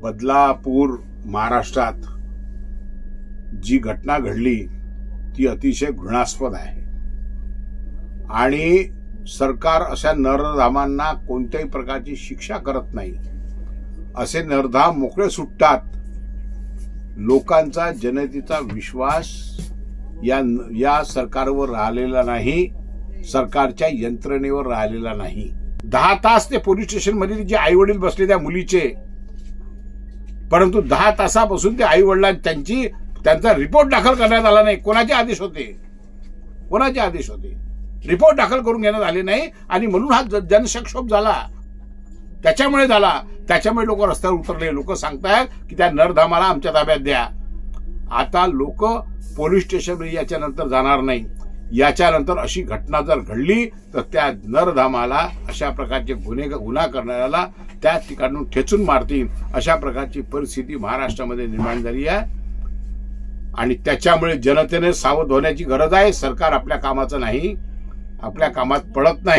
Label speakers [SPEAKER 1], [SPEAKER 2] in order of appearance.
[SPEAKER 1] बदलापूर महाराष्ट्रात जी घटना घडली ती अतिशय घृणास्पद आहे आणि सरकार अशा नरधामांना कोणत्याही प्रकारची शिक्षा करत नाही। असे नरधाम मोकळे सुटतात। लोकांचा जनतेचा विश्वास या सरकारवर राहिलेला नाही, सरकारच्या यंत्रणेवर राहिलेला नाही। 10 तास ते पोलीस स्टेशन मध्ये जे आई वडील बसले त्या मुलीचे, परंतु 10 तासापासून ते आई वडिलांनी त्यांचा रिपोर्ट दाखल करण्यात आला नाही। कोणाचे आदेश होते? कोणाचे आदेश होते? रिपोर्ट दाखल करून घेण्यात आले नाही आणि म्हणून हा जनसंक्षोभ झाला। त्याच्यामुळे झाला। त्याच्यामुळे लोक रस्त्यावर उतरले। लोक सांगतायत की त्या नरधामाला आमच्या ताब्यात द्या। आता लोक पोलीस स्टेशनमध्ये याच्यानंतर जाणार नाही। याच्यानंतर अशी घटना जर घडली तर त्या नरधामाला, अशा प्रकारचे गुन्हा करणाऱ्याला त्या ठिकाणून ठेचून मारतील, अशा प्रकारची परिस्थिती महाराष्ट्रामध्ये निर्माण झाली आहे आणि त्याच्यामुळे जनतेने सावध होण्याची गरज आहे। सरकार आपल्या कामाचं नाही, आपल्या कामात पडत नाही।